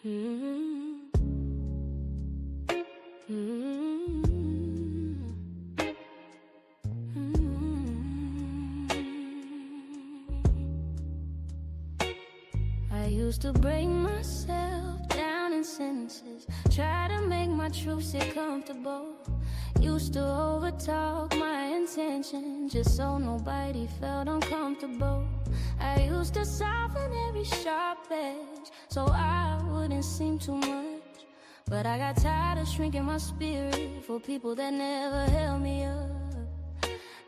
I used to break myself down in sentences, try to make my truth sit comfortable. Used to overtalk my intention just so nobody felt uncomfortable. I used to soften every sharp edge so I wouldn't seem too much. But I got tired of shrinking my spirit for people that never held me up.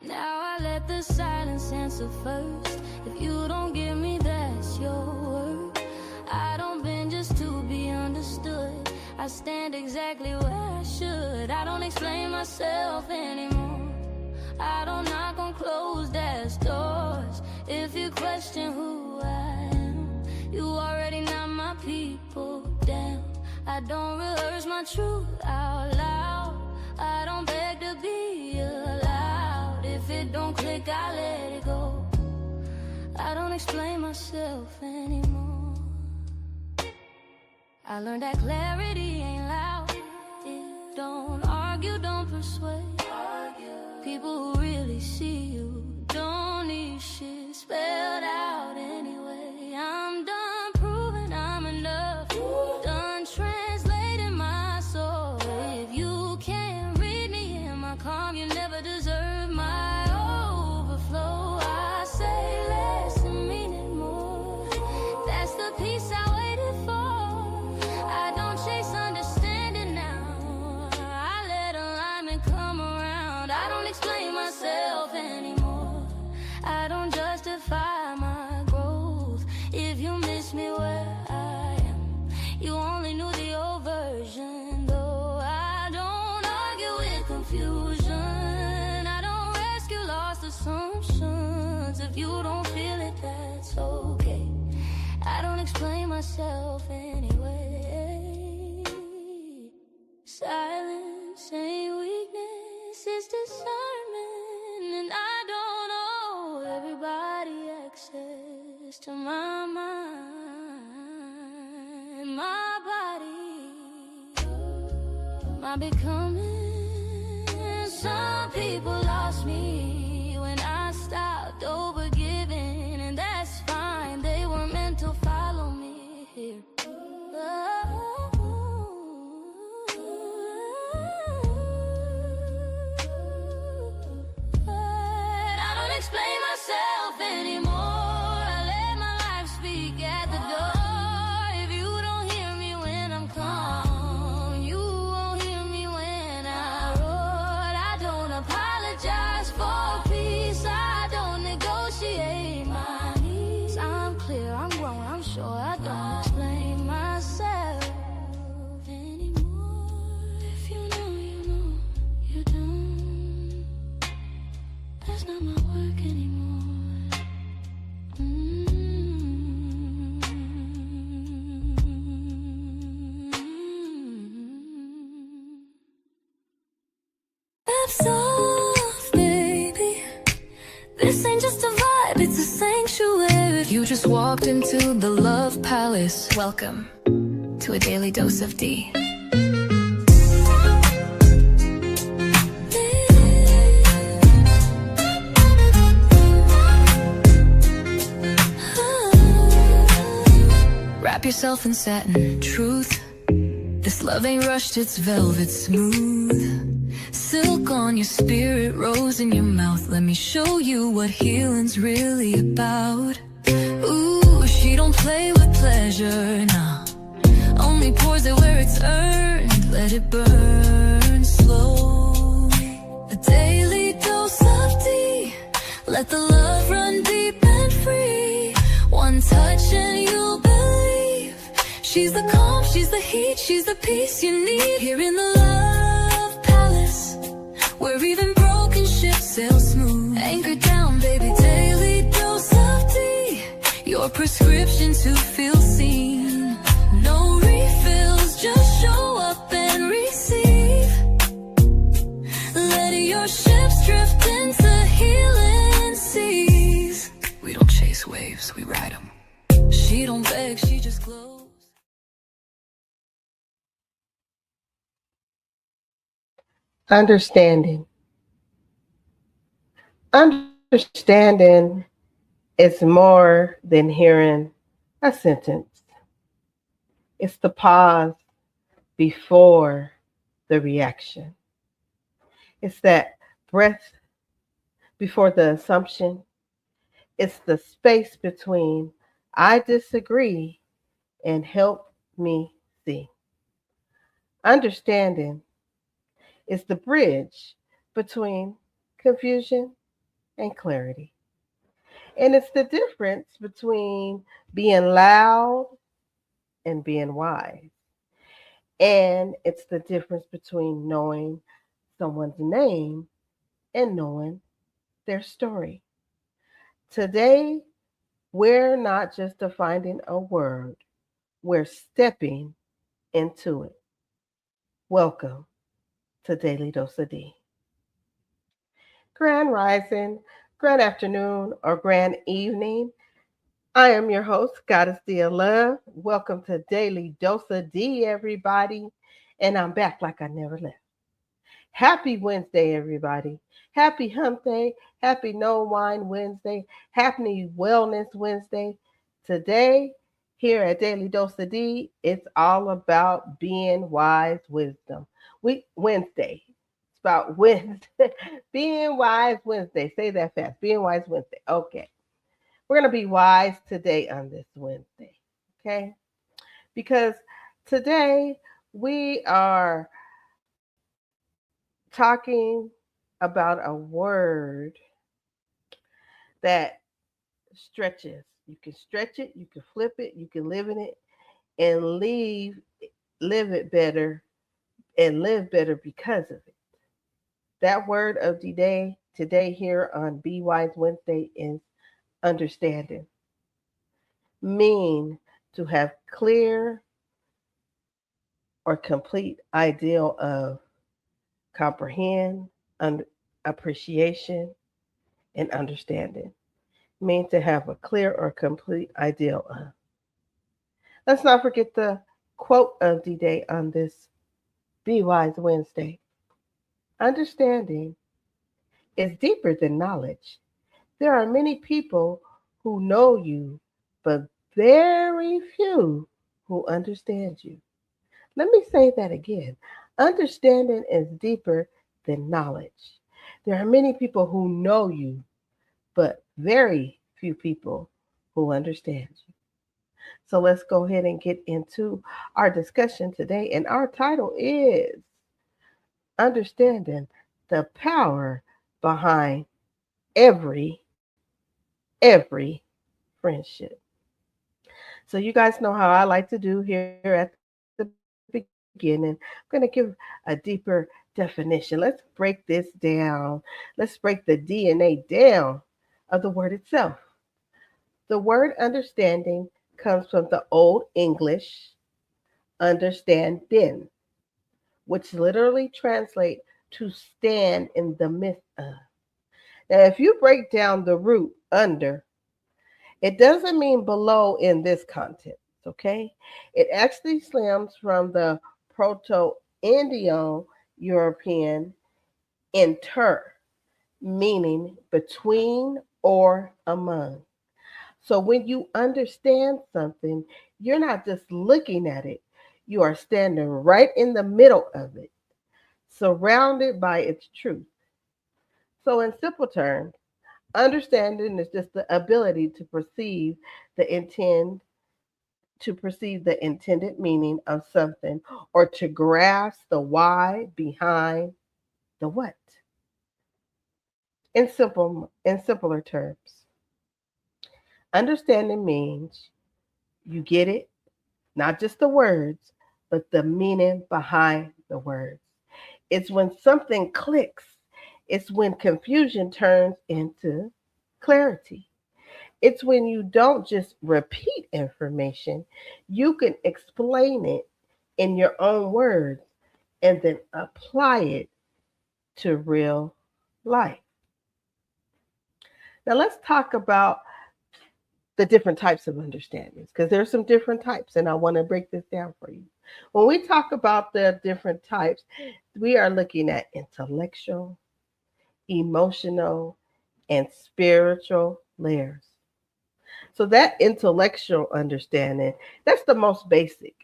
Now I let the silence answer first. If you don't give me, that's your word. I don't bend just to be understood. I stand exactly where I should. I don't explain myself anymore. I don't knock on closed ass doors. If you question who I am, you already knock my people down. I don't rehearse my truth out loud. I don't beg to be allowed. If it don't click, I let it go. I don't explain myself anymore. I learned that clarity ain't loud. Don't argue, don't persuade. People who really see you don't need shit spelled out anyway. I'm done proving I'm enough, done translating my soul. If you can't read me in my calm, you never deserve my overflow. I say less and mean it more. That's the peace I waited for. I don't chase understanding now. I let alignment come around. I don't explain myself anymore. I don't justify my growth. If you miss me where I am, you only knew the old version. Though I don't argue with confusion, I don't rescue lost assumptions. If you don't feel it, that's okay. I don't explain myself anyway. Silence ain't weakness, it's discernment. And I don't owe everybody access to my mind, my body, my becoming. Some people lost me when I stopped overgiving, and that's fine. They were meant to follow me here. Explain myself anymore. I let my life speak at the door. If you don't hear me when I'm calm, you won't hear me when I roar. I don't apologize for peace. I don't negotiate my needs. I'm clear, I'm grown, I'm sure. I don't explain myself anymore. If you know, you know, you don't. That's not my work anymore. Soft, baby. This ain't just a vibe, it's a sanctuary. You just walked into the love palace. Welcome to a daily dose of Dee. Wrap yourself in satin truth. This love ain't rushed, it's velvet smooth. Silk on your spirit, rose in your mouth. Let me show you what healing's really about. Ooh, she don't play with pleasure, nah. Only pours it where it's earned. Let it burn slow. A daily dose of Dee. Let the love run deep and free. One touch and you'll believe. She's the calm, she's the heat, she's the peace you need. Here in the love palace, where even broken ships sail smooth. Anchor down, baby, daily dose of Dee. Your prescription to feel seen. No refills, just show up and receive. Let your ships drift into healing seas. We don't chase waves, we ride them. She don't beg, she just glows. Understanding. Understanding is more than hearing a sentence. It's the pause before the reaction. It's that breath before the assumption. It's the space between I disagree and help me see. Understanding is the bridge between confusion and clarity. And it's the difference between being loud and being wise. And it's the difference between knowing someone's name and knowing their story. Today, we're not just defining a word, we're stepping into it. Welcome to Daily Dose of Dee. Grand Rising, Grand Afternoon, or Grand Evening. I am your host, GoddessDee of Love. Welcome to Daily Dose of Dee, everybody. And I'm back like I never left. Happy Wednesday, everybody. Happy Hump Day. Happy No Wine Wednesday. Happy Wellness Wednesday. Today, here at Daily Dose of Dee, it's all about being wise wisdom. Wednesday. It's about Wednesday. Being wise Wednesday. Say that fast. Being wise Wednesday. Okay. We're going to be wise today on this Wednesday. Okay? Because today we are talking about a word that stretches. You can stretch it, you can flip it, you can live in it and live it better and live better because of it. That word of the day today here on Be Wise Wednesday is understanding. Mean to have clear or complete ideal of comprehend, appreciation, and understanding. Mean to have a clear or complete ideal of. Let's not forget the quote of the day on this Be Wise Wednesday. Understanding is deeper than knowledge. There are many people who know you, but very few who understand you. Let me say that again. Understanding is deeper than knowledge. There are many people who know you, but very few people who understand you. So let's go ahead and get into our discussion today. And our title is Understanding the Power Behind every friendship. So you guys know how I like to do here at the beginning. I'm going to give a deeper definition. Let's break this down. Let's break the DNA down of the word itself. The word understanding comes from the Old English understanding, which literally translates to stand in the midst of. Now, if you break down the root under, it doesn't mean below in this context, okay? It actually stems from the Proto Indo European inter, meaning between or among. So when you understand something, you're not just looking at it, you are standing right in the middle of it, surrounded by its truth. So, in simple terms, understanding is just the ability the intend to perceive the intended meaning of something or to grasp the why behind the what. In simpler terms, understanding means you get it, not just the words, but the meaning behind the words. It's when something clicks. It's when confusion turns into clarity. It's when you don't just repeat information, you can explain it in your own words and then apply it to real life. Now, let's talk about the different types of understandings, because there's some different types, and I want to break this down for you. When we talk about the different types, we are looking at intellectual, emotional, and spiritual layers. So that intellectual understanding, that's the most basic.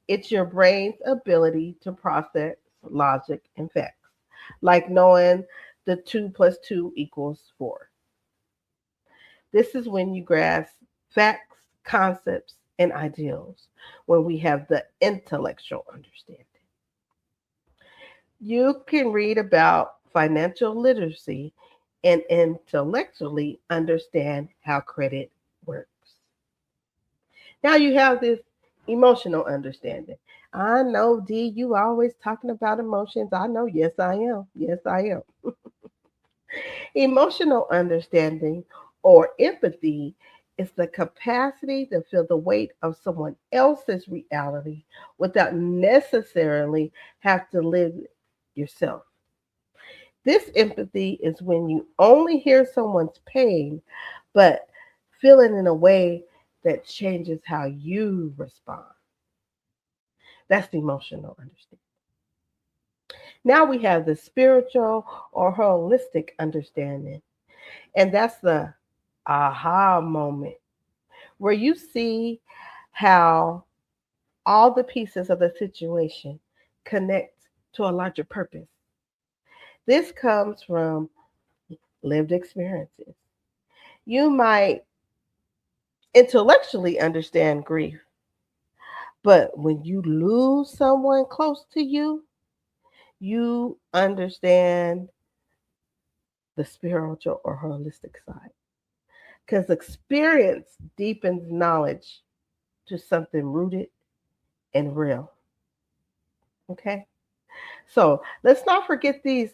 It's your brain's ability to process logic and facts, like knowing the 2 plus 2 equals 4. This is when you grasp facts, concepts, and ideals, when we have the intellectual understanding. You can read about financial literacy and intellectually understand how credit works. Now you have this emotional understanding. I know, Dee, you always talking about emotions. I know, yes, I am. Yes, I am. Emotional understanding or empathy is the capacity to feel the weight of someone else's reality without necessarily have to live it yourself. This empathy is when you only hear someone's pain, but feel it in a way that changes how you respond. That's the emotional understanding. Now we have the spiritual or holistic understanding, and that's the aha moment where you see how all the pieces of the situation connect to a larger purpose. This comes from lived experiences. You might intellectually understand grief, but when you lose someone close to you, you understand the spiritual or holistic side. Because experience deepens knowledge to something rooted and real. Okay? So let's not forget these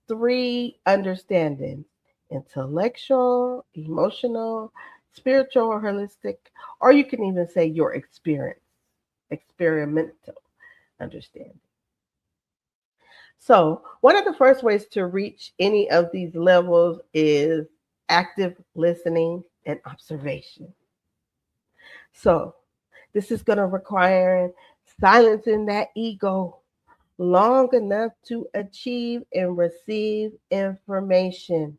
three understandings: intellectual, emotional, spiritual, or holistic, or you can even say your experimental understanding. So, one of the first ways to reach any of these levels is active listening and observation. So, this is going to require silencing that ego long enough to achieve and receive information,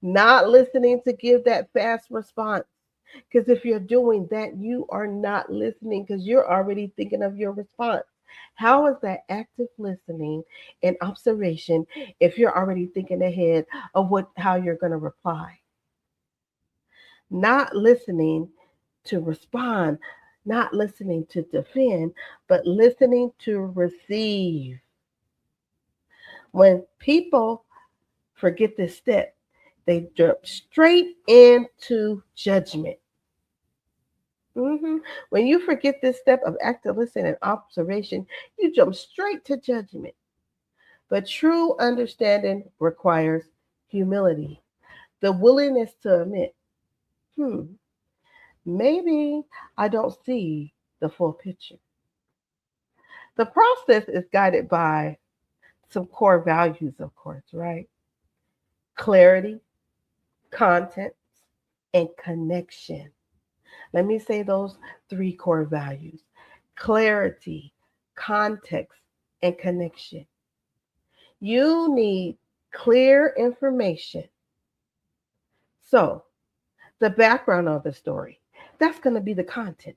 not listening to give that fast response. Because if you're doing that, you are not listening because you're already thinking of your response. How is that active listening and observation if you're already thinking ahead of how you're going to reply? Not listening to respond, not listening to defend, but listening to receive. When people forget this step, they jump straight into judgment. Mhm. When you forget this step of active listening and observation, you jump straight to judgment. But true understanding requires humility, the willingness to admit, hmm, maybe I don't see the full picture. The process is guided by some core values, of course, right? Clarity, content, and connection. Let me say those three core values: clarity, context, and connection. You need clear information. So, the background of the story, that's going to be the content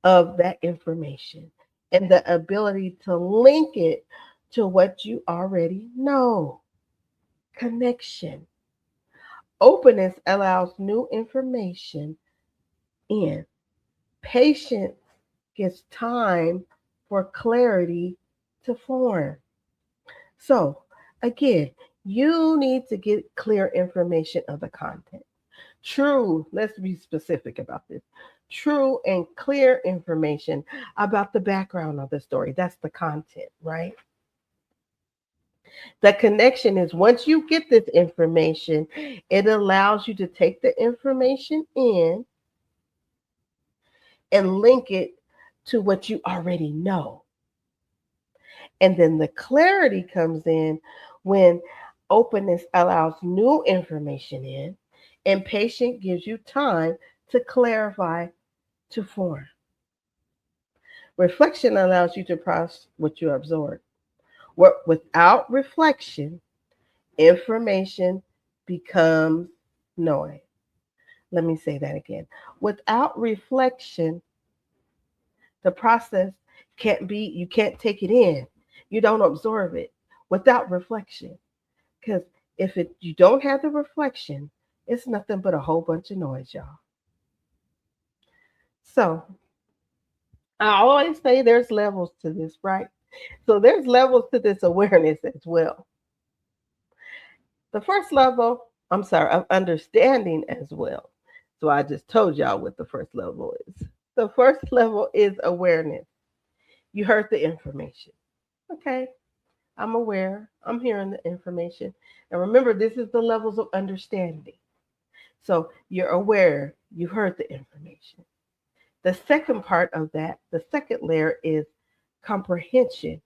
of that information and the ability to link it to what you already know. Connection. Openness allows new information in. Patience gives time for clarity to form. So, again, you need to get clear information of the content. True, let's be specific about this. True and clear information about the background of the story. That's the content, right? The connection is once you get this information, it allows you to take the information in and link it to what you already know. And then the clarity comes in when openness allows new information in Impatient gives you time to clarify, to form. Reflection allows you to process what you absorb. Without reflection, information becomes noise. Let me say that again. Without reflection, the process can't be, you can't take it in. You don't absorb it without reflection. Because if you don't have the reflection, it's nothing but a whole bunch of noise, y'all. So I always say there's levels to this, right? So there's levels to this awareness as well. The first level, I'm sorry, of understanding as well. So I just told y'all what the first level is. The first level is awareness. You heard the information. Okay, I'm aware. I'm hearing the information. And remember, this is the levels of understanding. So you're aware, you heard the information. The second part of that, the second layer is comprehension.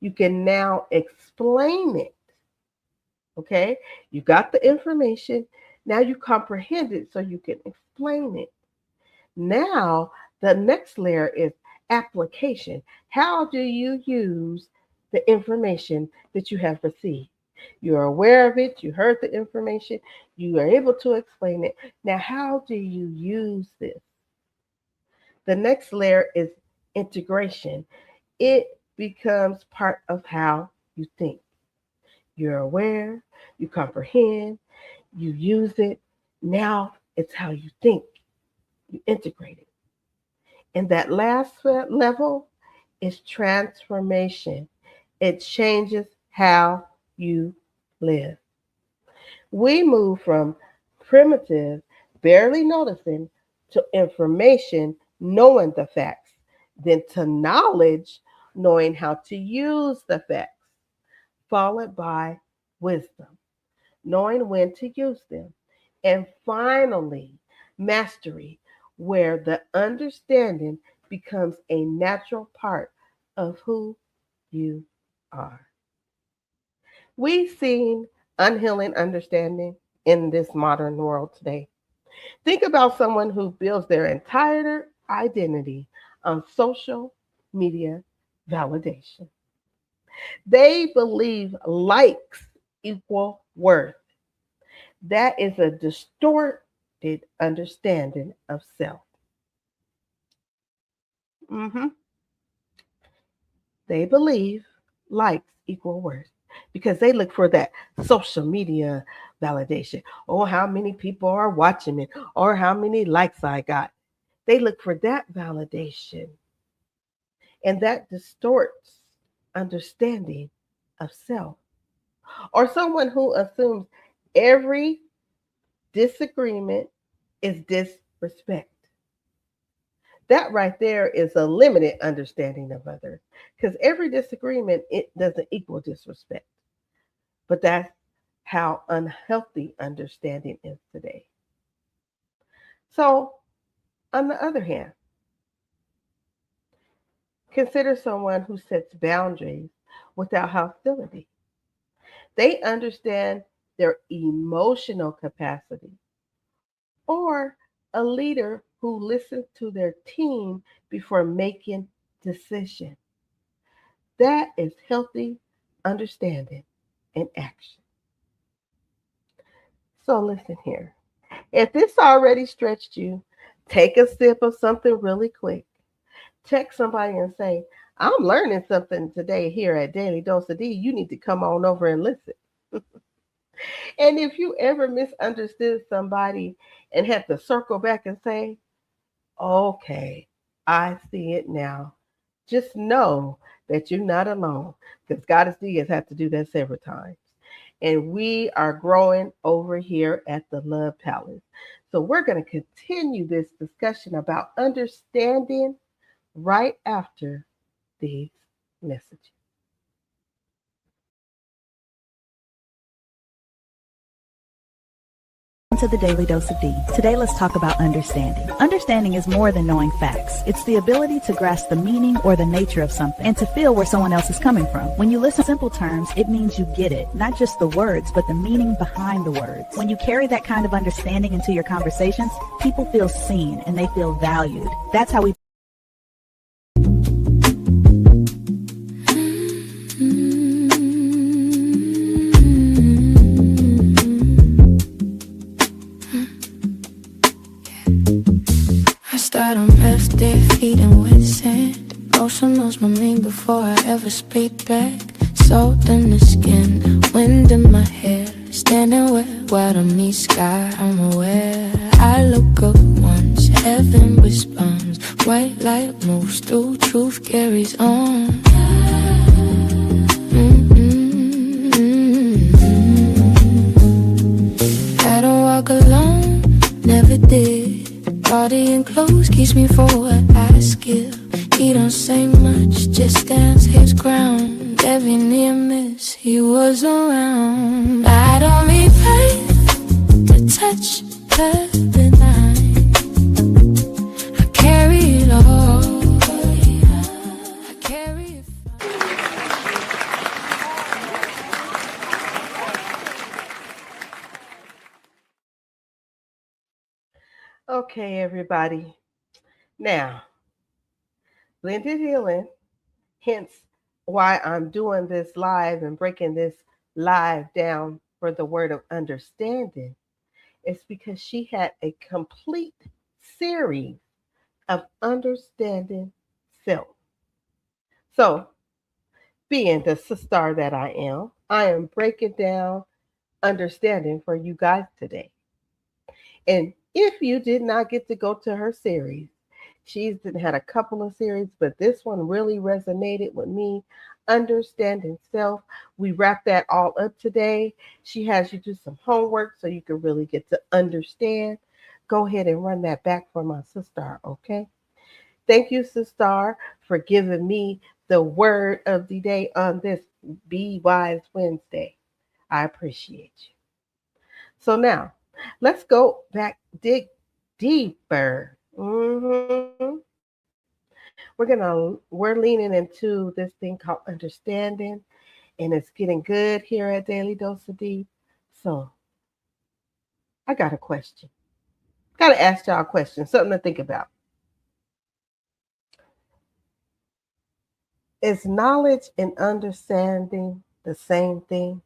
You can now explain it. Okay? You got the information. Now you comprehend it so you can explain it. Now, the next layer is application. How do you use the information that you have received? You're aware of it, you heard the information, you are able to explain it. Now, how do you use this? The next layer is integration. It becomes part of how you think. You're aware, you comprehend, you use it. Now it's how you think, you integrate it. And that last level is transformation. It changes how you live. We move from primitive, barely noticing, to information, knowing the facts, then to knowledge, knowing how to use the facts, followed by wisdom, knowing when to use them, and finally, mastery, where the understanding becomes a natural part of who you are. We've seen unhealing understanding in this modern world today. Think about someone who builds their entire identity on social media validation. They believe likes equal worth. That is a distorted understanding of self. Mhm. They believe likes equal worth because they look for that social media validation. Oh, how many people are watching me, or how many likes I got. They look for that validation, and that distorts understanding of self. Or someone who assumes every disagreement is disrespect. That right there is a limited understanding of others, because every disagreement, it doesn't equal disrespect. But that's how unhealthy understanding is today. So, on the other hand, consider someone who sets boundaries without hostility. They understand their emotional capacity. Or a leader who listens to their team before making decisions. That is healthy understanding and action. So listen here. If this already stretched you, take a sip of something really quick. Text somebody and say, I'm learning something today here at Daily Dose of Dee. You need to come on over and listen. And if you ever misunderstood somebody and had to circle back and say, okay, I see it now, just know that you're not alone, because GoddessDee has had to do that several times. And we are growing over here at the Love Palace. So we're going to continue this discussion about understanding right after these messages. To the Daily Dose of Dee. Today, let's talk about understanding. Understanding is more than knowing facts. It's the ability to grasp the meaning or the nature of something and to feel where someone else is coming from. When you listen in simple terms, it means you get it, not just the words, but the meaning behind the words. When you carry that kind of understanding into your conversations, people feel seen and they feel valued. That's how we Start on left their feet and with sand. Ocean knows my name before I ever speak back. Salt in the skin, wind in my hair. Standing where to meet sky, I'm aware. I look up once, heaven responds. White light moves through, truth carries on. I don't walk alone, never did. Body and clothes keeps me for what I skill. He don't say much, just stands his ground. Every near miss, he was around. I don't need faith to touch the line. I carry it all. I carry it. Okay, everybody. Now, blended healing, hence why I'm doing this live and breaking this live down for the word of understanding, is because she had a complete series of understanding self. So, being the sister that I am breaking down understanding for you guys today. And if you did not get to go to her series, she's had a couple of series, but this one really resonated with me. Understanding self. We wrap that all up today. She has you do some homework so you can really get to understand. Go ahead and run that back for my sister, okay? Thank you, sister, for giving me the word of the day on this Be Wise Wednesday. I appreciate you. So now, let's go back, dig deeper. We're leaning into this thing called understanding, and it's getting good here at Daily Dose of Dee. So I got a question. Got to ask y'all a question, something to think about. Is knowledge and understanding the same thing?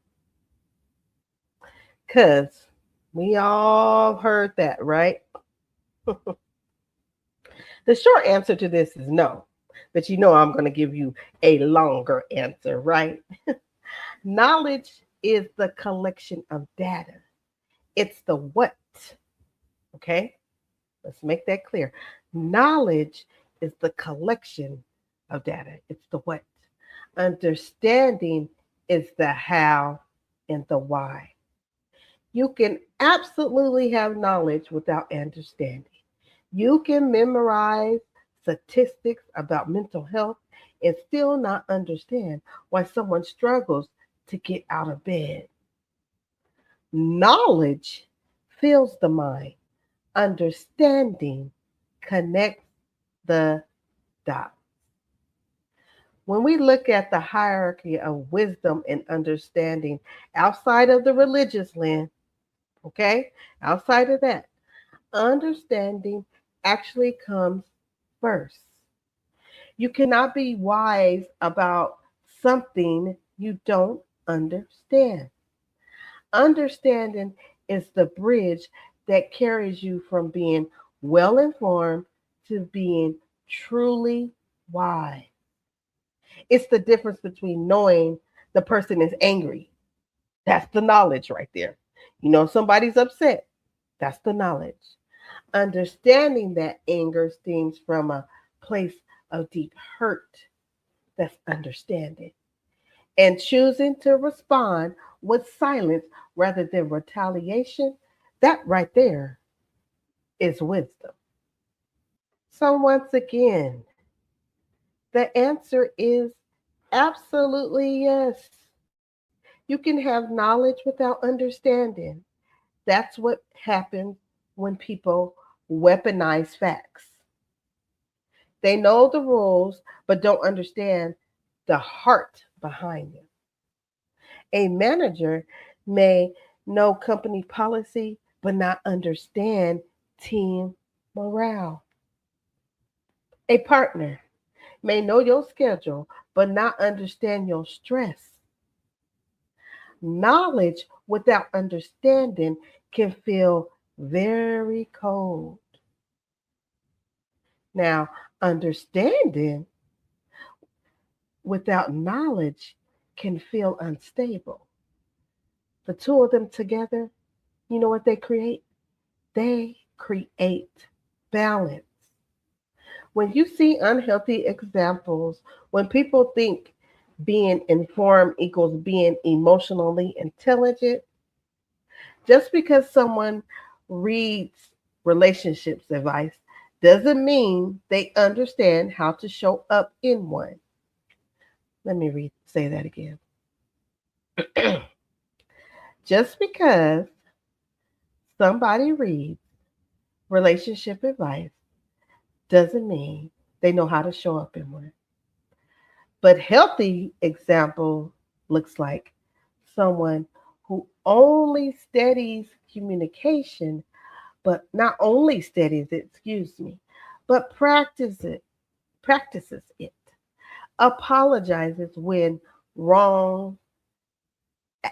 Because we all heard that, right? The short answer to this is no. But you know I'm going to give you a longer answer, right? Knowledge is the collection of data. It's the what. Okay? Let's make that clear. Knowledge is the collection of data. It's the what. Understanding is the how and the why. You can absolutely have knowledge without understanding. You can memorize statistics about mental health and still not understand why someone struggles to get out of bed. Knowledge fills the mind, understanding connects the dots. When we look at the hierarchy of wisdom and understanding outside of the religious land, okay, outside of that, understanding actually comes first. You cannot be wise about something you don't understand. Understanding is the bridge that carries you from being well informed to being truly wise. It's the difference between knowing the person is angry. That's the knowledge right there. You know, somebody's upset. That's the knowledge. Understanding that anger stems from a place of deep hurt. That's understanding. And choosing to respond with silence rather than retaliation, that right there is wisdom. So, once again, the answer is absolutely yes. You can have knowledge without understanding. That's what happens when people weaponize facts. They know the rules, but don't understand the heart behind them. A manager may know company policy, but not understand team morale. A partner may know your schedule, but not understand your stress. Knowledge without understanding can feel very cold. Now, understanding without knowledge can feel unstable. The two of them together, you know what they create? They create balance. When you see unhealthy examples, when people think being informed equals being emotionally intelligent, just because someone reads relationships advice doesn't mean they understand how to show up in one. Let me say that again. Just because somebody reads relationship advice doesn't mean they know how to show up in one. But healthy example looks like someone who only studies communication, but not only studies it, but practices it, apologizes when wrong,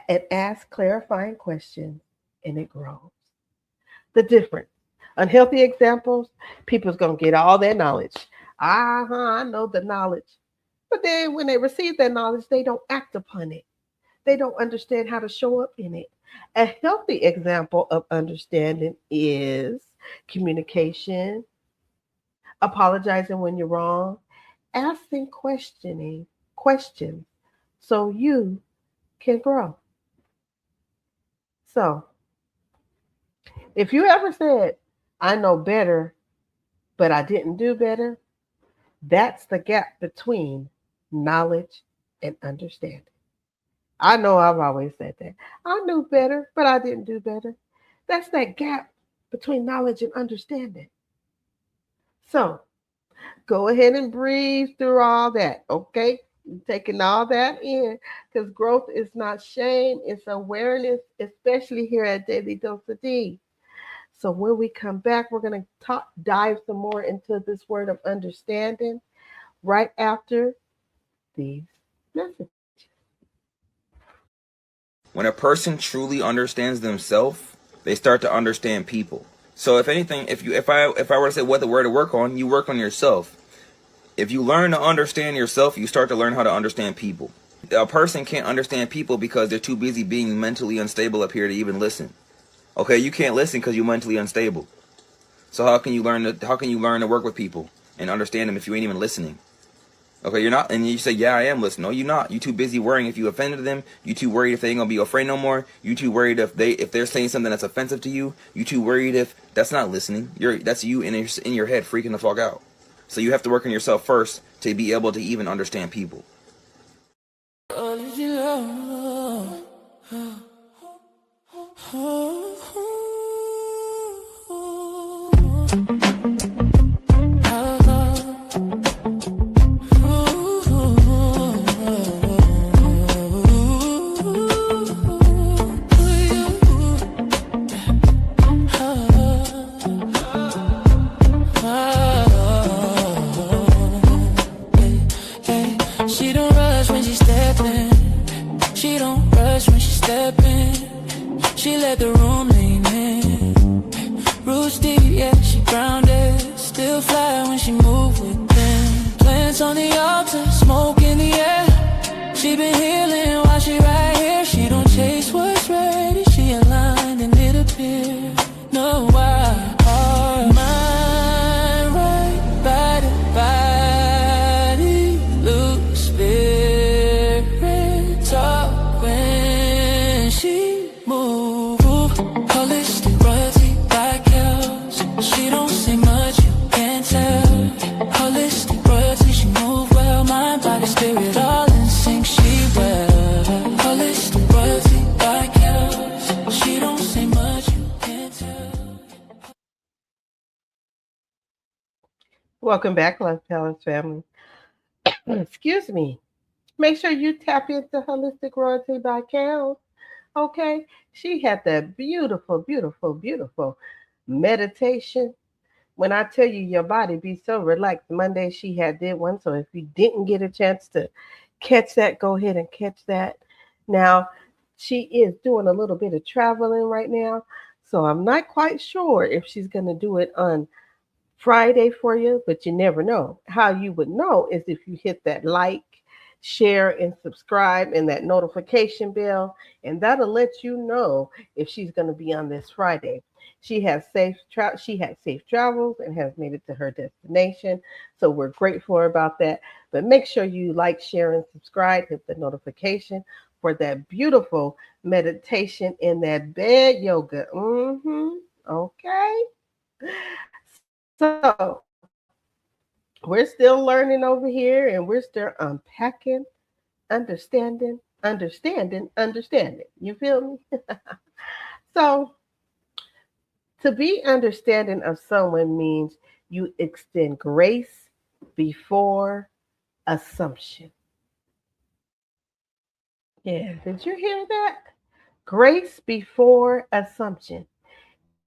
and asks clarifying questions, and it grows. The difference. Unhealthy examples, people's going to get all their knowledge. I know the knowledge. But then when they receive that knowledge, they don't act upon it. They don't understand how to show up in it. A healthy example of understanding is communication, apologizing when you're wrong, asking questions so you can grow. So, if you ever said, I know better, but I didn't do better, that's the gap between knowledge and understanding. I know I've always said that. I knew better, but I didn't do better. That's that gap between knowledge and understanding. So, go ahead and breathe through all that, okay? Taking all that in, because growth is not shame, it's awareness, especially here at Daily Dose of Dee. So when we come back, we're going to dive some more into this word of understanding right after these messages. When a person truly understands themselves, they start to understand people. So if anything, if I were to say where to work on, you work on yourself. If you learn to understand yourself, you start to learn how to understand people. A person can't understand people because they're too busy being mentally unstable up here to even listen. Okay, you can't listen because you're mentally unstable. So how can you learn to work with people and understand them if you ain't even listening? Okay, you're not, and you say, yeah, I am listening. No, you're not. You too busy worrying if you offended them. You too worried if they ain't gonna be your friend no more. You too worried if they're saying something that's offensive to you. You too worried if that's not listening. That's you in your head freaking the fuck out. So you have to work on yourself first to be able to even understand people. She don't Welcome back, Love Palace family. Excuse me. Make sure you tap into Holistic Royalty by Cal. Okay? She had that beautiful, beautiful, beautiful meditation. When I tell you your body be so relaxed, Monday she had did one. So if you didn't get a chance to catch that, go ahead and catch that. Now she is doing a little bit of traveling right now. So I'm not quite sure if she's gonna do it on Friday for you, but you never know. How you would know is if you hit that like, share, and subscribe, and that notification bell, and that'll let you know if she's going to be on this Friday. She had safe travels and has made it to her destination, so we're grateful about that. But make sure you like, share, and subscribe. Hit the notification for that beautiful meditation in that bed yoga. Okay. So we're still learning over here and we're still unpacking, understanding. You feel me? So to be understanding of someone means you extend grace before assumption. Yeah, did you hear that? Grace before assumption.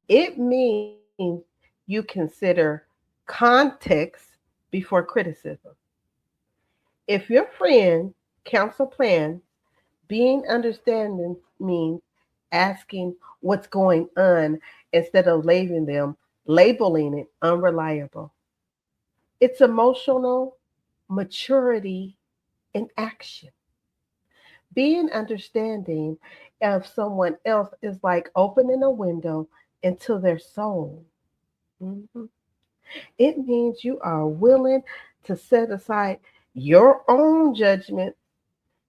It means you consider context before criticism. If your friend counsel plans, being understanding means asking what's going on instead of labeling it unreliable. It's emotional maturity in action. Being understanding of someone else is like opening a window into their soul. Mhm. It means you are willing to set aside your own judgment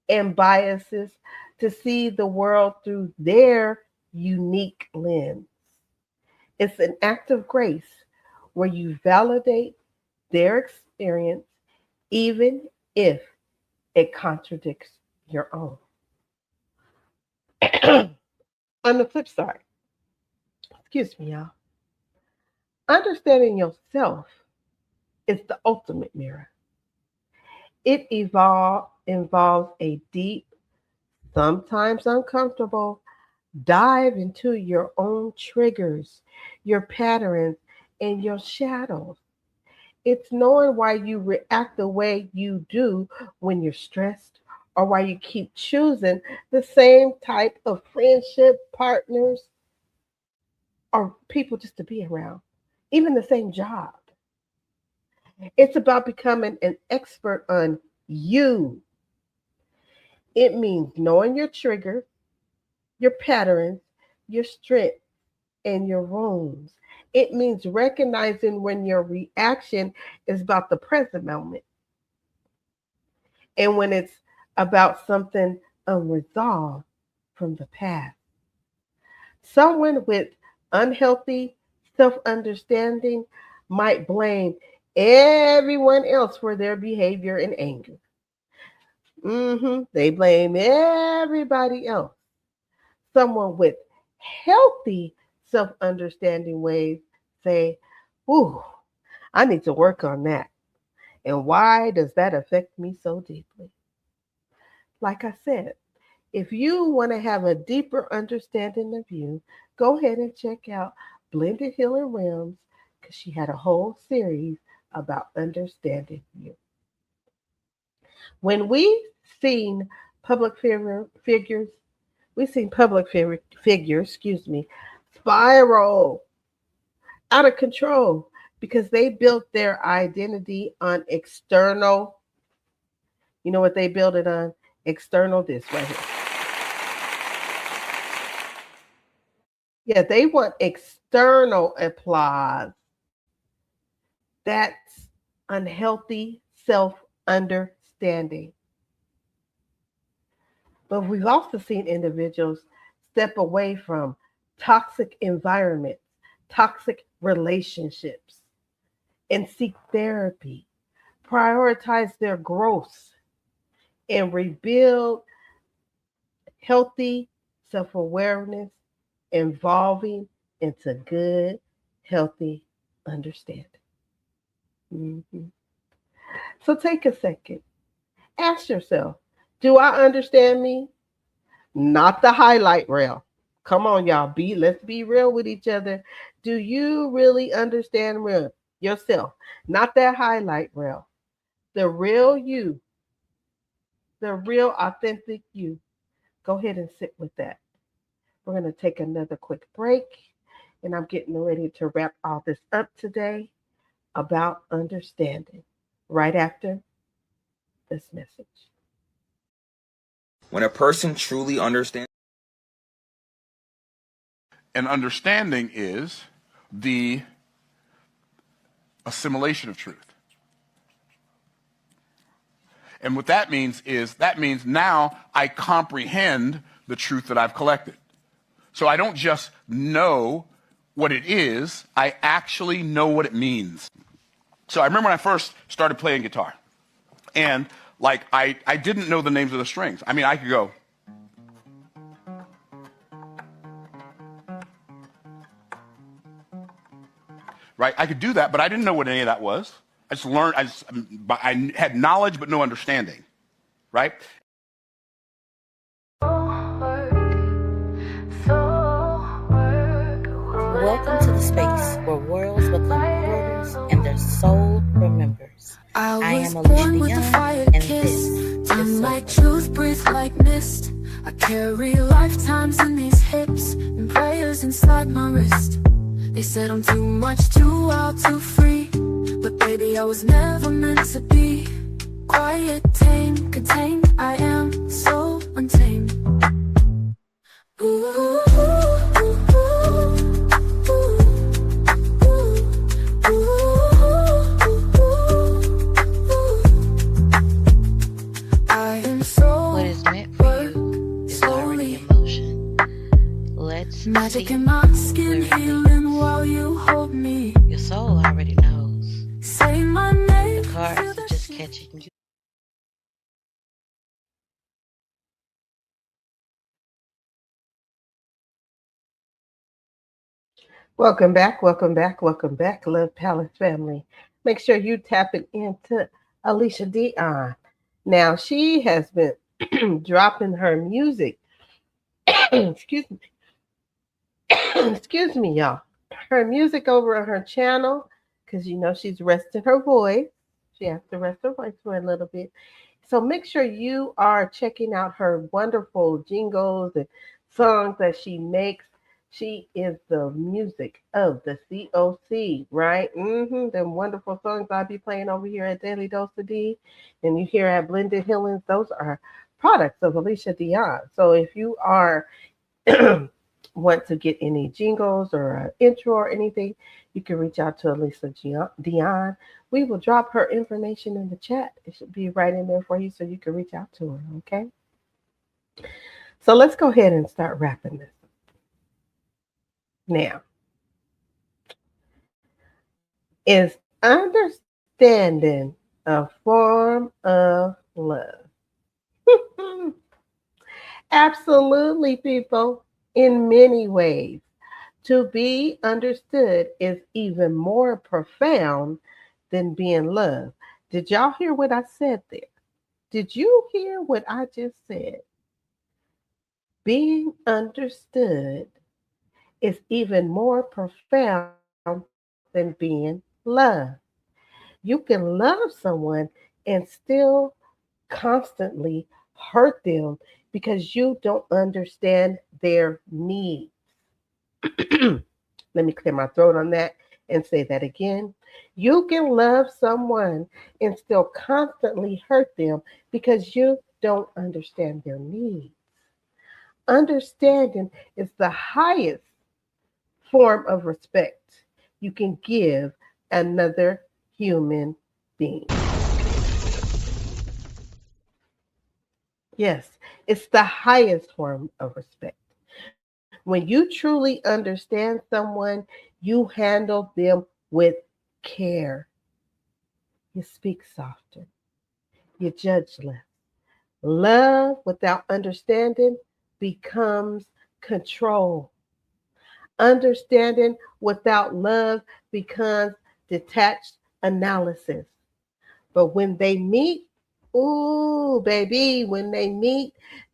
and biases to see the world through their unique lens. It's an act of grace where you validate their experience even if it contradicts your own. On the flip side, excuse me, y'all, understanding yourself is the ultimate mirror. Involves a deep, sometimes uncomfortable dive into your own triggers, your patterns, and your shadows. It's knowing why you react the way you do when you're stressed or why you keep choosing the same type of friendship partners or people just to be around, even the same job. It's about becoming an expert on you. It means knowing your triggers, your patterns, your strengths, and your wounds. It means recognizing when your reaction is about the present moment and when it's about something unresolved from the past. Someone with unhealthy self understanding might blame everyone else for their behavior and anger. They blame everybody else. Someone with healthy self understanding ways say, ooh, I need to work on that. And why does that affect me so deeply? Like I said, if you want to have a deeper understanding of you, go ahead and check out Blended Healing Realms because she had a whole series about understanding you. When we seen figures, we seen figures, spiral out of control because they built their identity on external. You know what they built it on? External this right here. Yeah, they want external applause. That's unhealthy self understanding. But we've also seen individuals step away from toxic environments, toxic relationships, and seek therapy, prioritize their growth, and rebuild healthy self awareness, evolving into good, healthy understanding. Mhm. So take a second. Ask yourself, do I understand me? Not the highlight reel. Come on, y'all. Let's be real with each other. Do you really understand yourself? Not that highlight reel. The real you, the real authentic you. Go ahead and sit with that. We're going to take another quick break, and I'm getting ready to wrap all this up today about understanding right after this message. When a person truly understands. And understanding is the assimilation of truth. And what that means is, that means now I comprehend the truth that I've collected. So I don't just know what it is, I actually know what it means. So I remember when I first started playing guitar, and like I didn't know the names of the strings. I mean, I could go. Right? I could do that, but I didn't know what any of that was. I just learned, I had knowledge but no understanding. Right? Welcome to the space where worlds become portals and their soul remembers. I am born with Alicia a Young, fire and kiss. this is Time Soul like Food. truth, breathe like mist. I carry lifetimes in these hips and prayers inside my wrist. They said I'm too much, too wild, too free, but baby, I was never meant to be. Quiet, tame, contained, I am so untamed. Ooh, ooh, ooh, ooh, ooh, ooh. I am so What is meant for you is already in motion. Let's magic see. in my skin, healing while you hold me. Your soul already knows. Say my name. The cards are just catching you. Welcome back, welcome back, welcome back, Love Palace family. Make sure you tap it into Alicia Dion. Now, she has been dropping her music. Excuse me. Excuse me, y'all. Her music over on her channel, because you know she's resting her voice. She has to rest her voice for a little bit. So make sure you are checking out her wonderful jingles and songs that she makes. She is the music of the COC, right? Them wonderful songs I'll be playing over here at Daily Dose of Dee, and you hear at Blended Healings. Those are products of Alicia Dion. So if you are want to get any jingles or an intro or anything, you can reach out to Alicia Dion. We will drop her information in the chat. It should be right in there for you so you can reach out to her, okay? So let's go ahead and start wrapping this. Now, is understanding a form of love? Absolutely, people, in many ways. To be understood is even more profound than being loved. Did y'all hear what I said there? Did you hear what I just said? Being understood is even more profound than being loved. You can love someone and still constantly hurt them because you don't understand their needs. Let me clear my throat on that and say that again. You can love someone and still constantly hurt them because you don't understand their needs. Understanding is the highest form of respect you can give another human being. Yes, it's the highest form of respect. When you truly understand someone, you handle them with care. You speak softer. You judge less. Love without understanding becomes control. Understanding without love becomes detached analysis. But when they meet, ooh, baby, when they meet,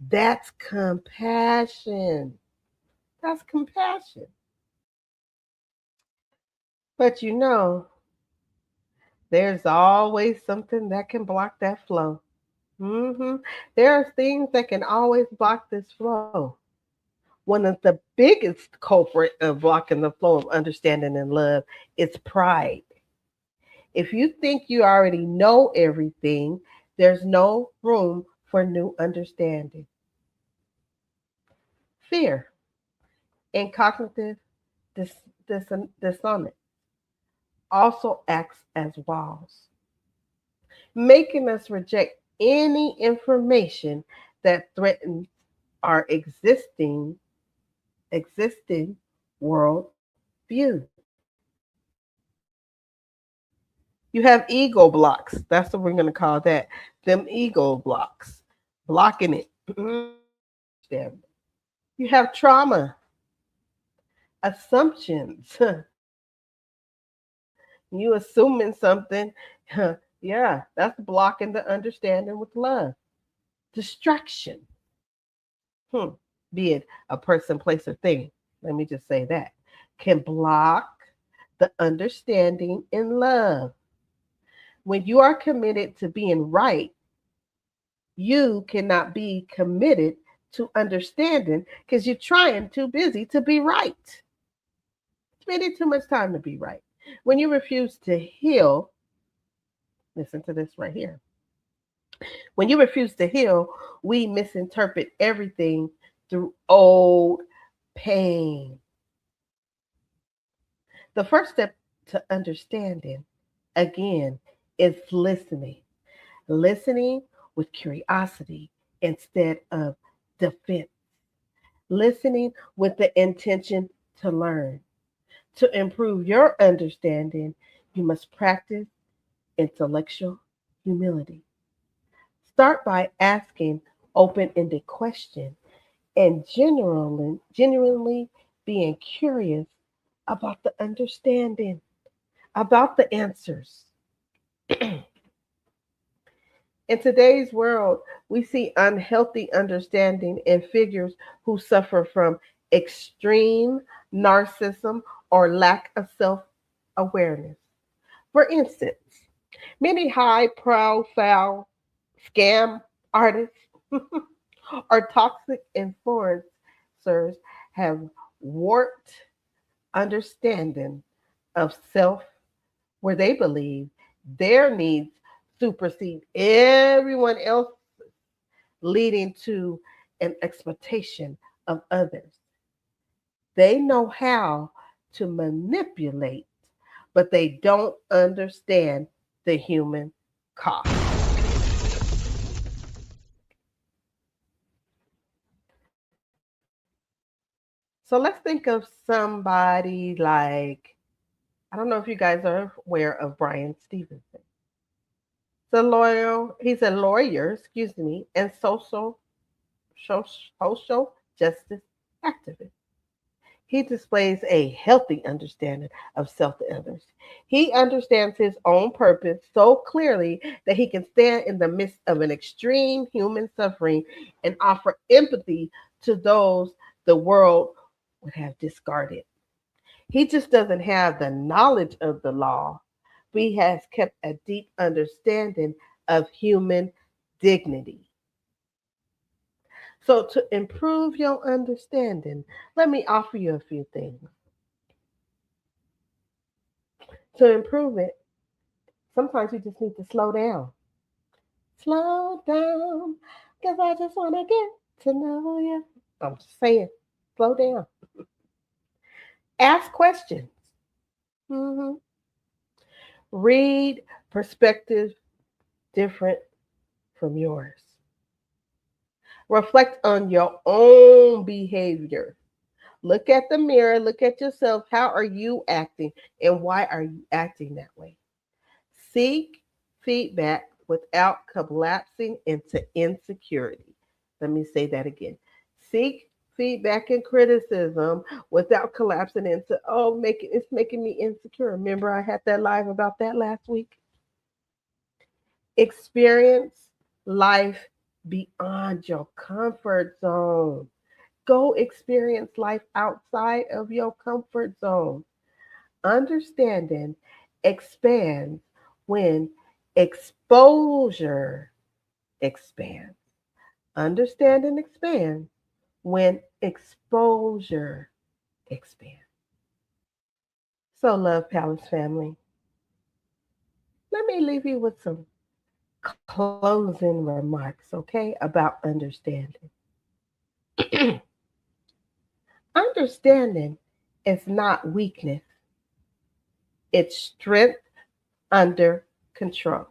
that's compassion. That's compassion. But there's always something that can block that flow. hmm There are things that can always block this flow. One of the biggest culprit of blocking the flow of understanding and love is pride. If you think you already know everything, there's no room for new understanding. Fear and cognitive dis- dissonance also acts as walls, making us reject any information that threatens our existing world view. You have ego blocks. That's what we're going to call that. Them ego blocks, blocking it. Understand. You have trauma, assumptions. You assuming something. Yeah, that's blocking the understanding with love. Distraction. Hmm. Be it a person, place, or thing. Let me just say that. Can block the understanding in love. When you are committed to being right, you cannot be committed to understanding because you're trying too busy to be right. Spending too much time to be right. When you refuse to heal, listen to this right here. When you refuse to heal, we misinterpret everything through old pain. The first step to understanding, again, is listening. Listening with curiosity instead of defense. Listening with the intention to learn. To improve your understanding, you must practice intellectual humility. Start by asking open-ended questions and genuinely being curious about the understanding, about the answers. In today's world, we see unhealthy understanding in figures who suffer from extreme narcissism or lack of self awareness. For instance, many high profile scam artists or toxic influencers have warped understanding of self where they believe their needs supersede everyone else, leading to an expectation of others. They know how to manipulate, but they don't understand the human cost. So let's think of somebody like, I don't know if you guys are aware of Brian Stevenson. He's a lawyer, excuse me, and social justice activist. He displays a healthy understanding of self and others. He understands his own purpose so clearly that he can stand in the midst of an extreme human suffering and offer empathy to those the world would have discarded. He just doesn't have the knowledge of the law, but he has kept a deep understanding of human dignity. So, to improve your understanding, let me offer you a few things. To improve it, sometimes you just need to slow down. Slow down, because I just want to get to know you. I'm just saying, slow down. Ask questions. Mhm. Read perspectives different from yours. Reflect on your own behavior. Look at the mirror, look at yourself. How are you acting and why are you acting that way? Seek feedback without collapsing into insecurity. Let me say that again. Seek feedback and criticism without collapsing into, oh, it's making me insecure. Remember, I had that live about that last week. Experience life beyond your comfort zone. Go experience life outside of your comfort zone. Understanding expands when exposure expands. Understanding expands when exposure expands. So, Love Palace family, let me leave you with some closing remarks, okay, about understanding. Understanding is not weakness, it's strength under control.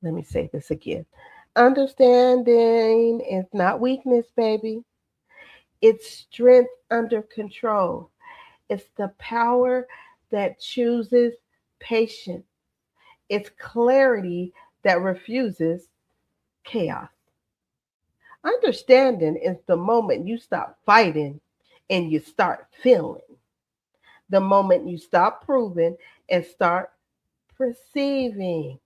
Let me say this again. Understanding is not weakness, baby. It's strength under control. It's the power that chooses patience. It's clarity that refuses chaos. Understanding is the moment you stop fighting and you start feeling. The moment you stop proving and start perceiving.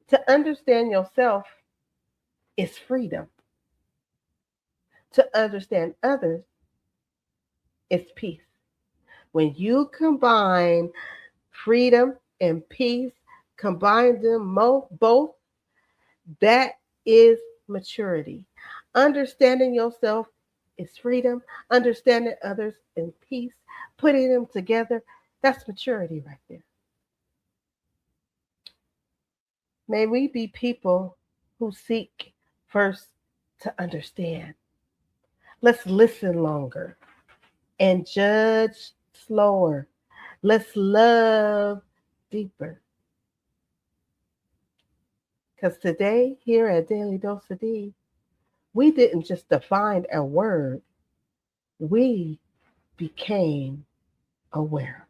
To understand yourself is freedom. To understand others is peace. When you combine freedom and peace, combine them both, that is maturity. Understanding yourself is freedom. Understanding others is peace. Putting them together, that's maturity right there. May we be people who seek first to understand. Let's listen longer and judge slower. Let's love deeper. Because today, here at Daily Dose of Dee, we didn't just define a word, we became aware.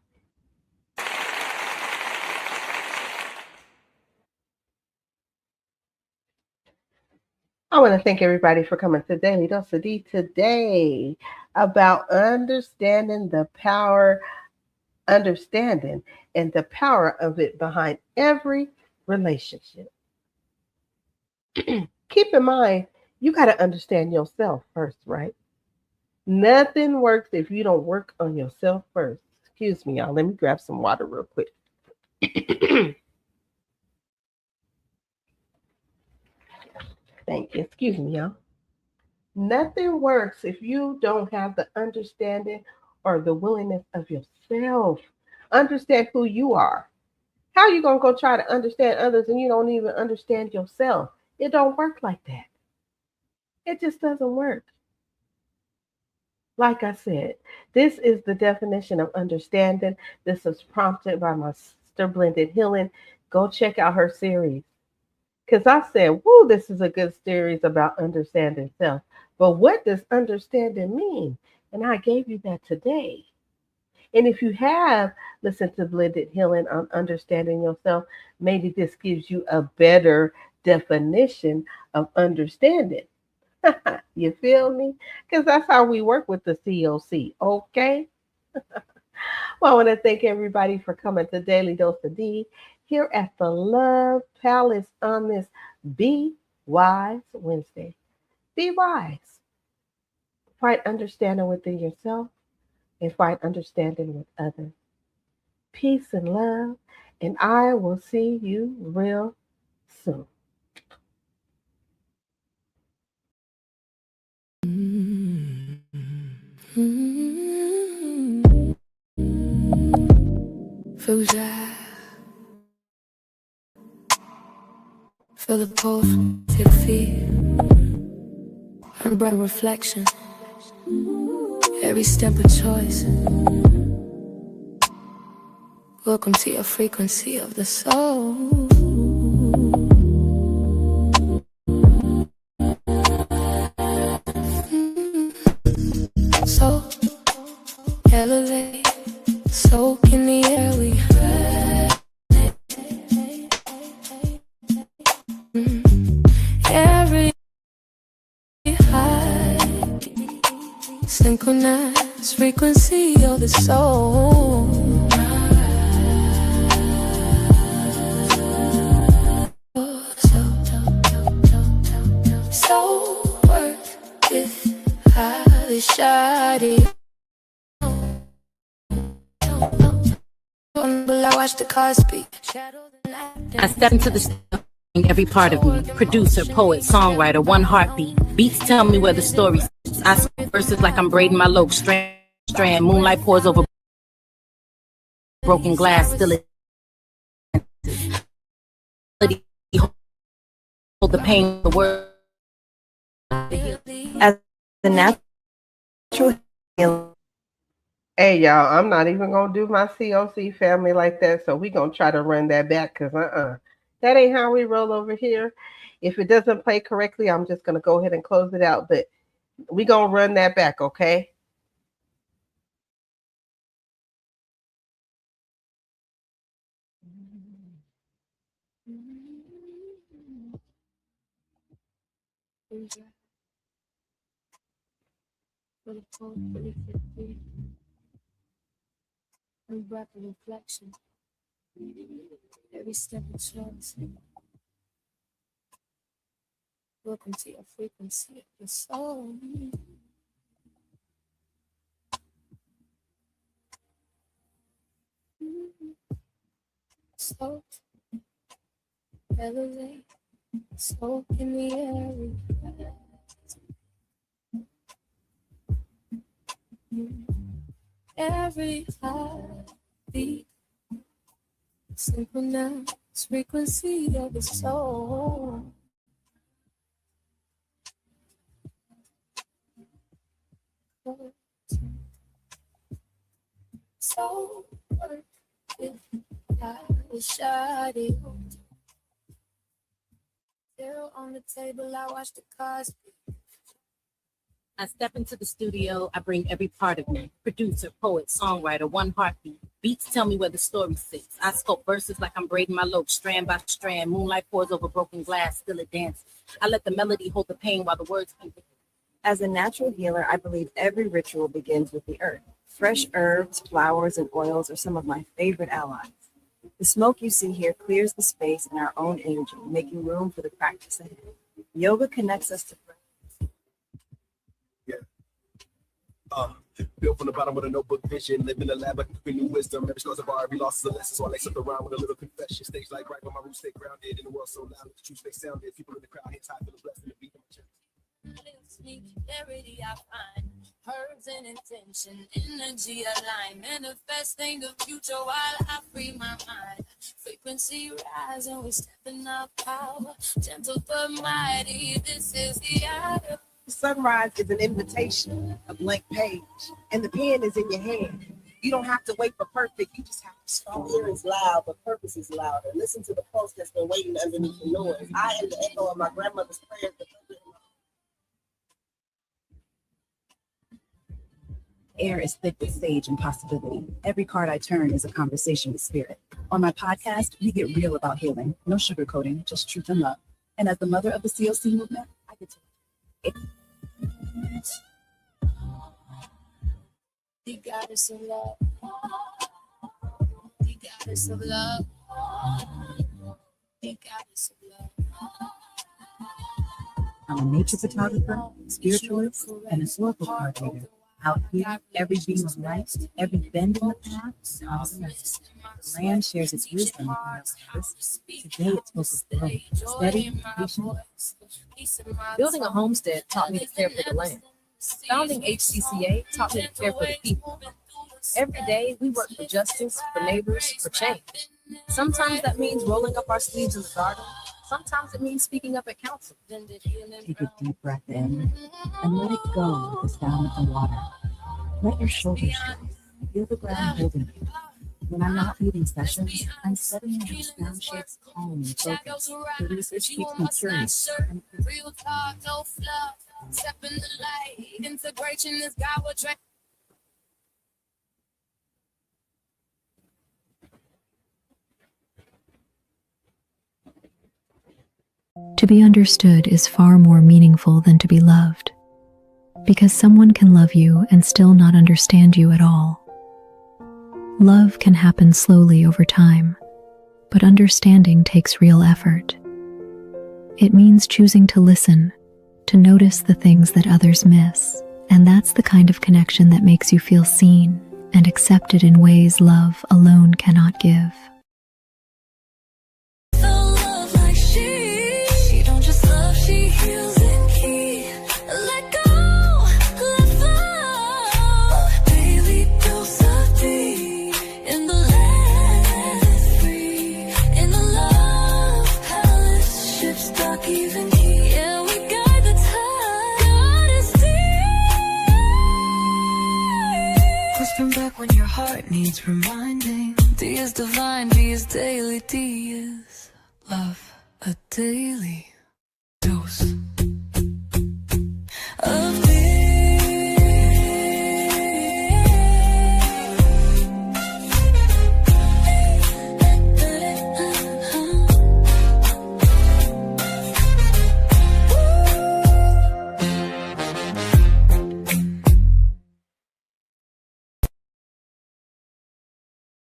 I want to thank everybody for coming to Daily Dose of Dee today about understanding and the power of it behind every relationship. Keep in mind, you got to understand yourself first, right? Nothing works if you don't work on yourself first. Excuse me, y'all. Let me grab some water real quick. Thank you. Excuse me, y'all. Nothing works if you don't have the understanding or the willingness of yourself. Understand who you are. How are you going to go try to understand others and you don't even understand yourself? It don't work like that. It just doesn't work. Like I said, this is the definition of understanding. This was prompted by my sister, Blended Healing. Go check out her series. Because I said, woo, this is a good series about understanding self. But what does understanding mean? And I gave you that today. And if you have listened to Blended Healing on understanding yourself, maybe this gives you a better definition of understanding. You feel me? Because that's how we work with the COC, okay? Well, I want to thank everybody for coming to Daily Dose of Dee here at the Love Palace on this Be Wise Wednesday. Be wise. Find understanding within yourself and find understanding with others. Peace and love, and I will see you real soon. Fougère. Feel the pulse, take feet, and bright reflection. Every step a choice. Welcome to your frequency of the soul. So elevate, soak in the air we every high synchronized frequency of the soul. So worth it, highly shoddy. I watch the cars speak. I step into the studio, every part of me. Producer, poet, songwriter, one heartbeat. Beats tell me where the story sits. I speak verses like I'm braiding my lobe, strand. Moonlight pours over broken glass, still it. Hold the pain of the word. As the natural healer. Hey, y'all, I'm not even going to do my COC family like that, so we're going to try to run that back because that ain't how we roll over here. If it doesn't play correctly, I'm just going to go ahead and close it out, but we're going to run that back, okay? And breath of reflection. Every step of choice. Welcome to your frequency of the soul. Soak, elevate, soak in the air. Every heartbeat, synchronized frequency of the soul. So worth it, I was shoddy. Zero on the table, I watch the cars speak. I step into the studio, I bring every part of me. Producer, poet, songwriter, one heartbeat. Beats tell me where the story sits. I sculpt verses like I'm braiding my lobe, strand by strand. Moonlight pours over broken glass, still it dances. I let the melody hold the pain while the words keep it. As a natural healer, I believe every ritual begins with the earth. Fresh herbs, flowers, and oils are some of my favorite allies. The smoke you see here clears the space in our own energy, making room for the practice ahead. Yoga connects us to breath. Built from the bottom with a notebook vision, living a lab, like new wisdom. Every scars of bar, every loss is a lesson. So I lace up around with a little confession. Stage like right where my roots stay grounded. In the world so loud, the truth they sounded. People in the crowd, hands high, feeling blessed in the beat of my chest. Clarity I find, herbs and intention, energy align, manifesting the future while I free my mind. Frequency rising, we step in our power, gentle but mighty. This is the hour. Sunrise is an invitation, a blank page, and the pen is in your hand. You don't have to wait for perfect, you just have to start. Fear is loud, but purpose is louder. Listen to the pulse that's been waiting underneath the noise. I am the echo of my grandmother's prayers. Air is thick with sage and possibility. Every card I turn is a conversation with spirit. On my podcast, we get real about healing. No sugarcoating, just truth and love. And as the mother of the COC movement, I get to The goddess of love. The goddess of love. The goddess of love. I'm a nature photographer, spiritualist, and historical card reader. Out here, every beam of light, every bend in the path, the land shares its wisdom with our purpose. Today it spoke of growth, steady, patient. Building a homestead taught me to care for the land. Founding HCCA taught me to care for the people. Every day we work for justice, for neighbors, for change. Sometimes that means rolling up our sleeves in the garden. Sometimes it means speaking up at council. Take a deep breath in and let it go with the sound of the water. Let your shoulders rise. Feel the ground holding you. When I'm not leading sessions, I'm setting my sound shapes calm and focused. The research keeps me curious. Real talk, no fluff. Step in the light. Integration is God will train. To be understood is far more meaningful than to be loved. because someone can love you and still not understand you at all. Love can happen slowly over time, but understanding takes real effort. It means choosing to listen, to notice the things that others miss, and that's the kind of connection that makes you feel seen and accepted in ways love alone cannot give. Daily dose of Dee. In the land free. In the love palace. Ships dock even key. Yeah, we guide the tide. GoddessDee. Whispering back when your heart needs reminding. Dee is divine, Dee is daily, Dee is love, a daily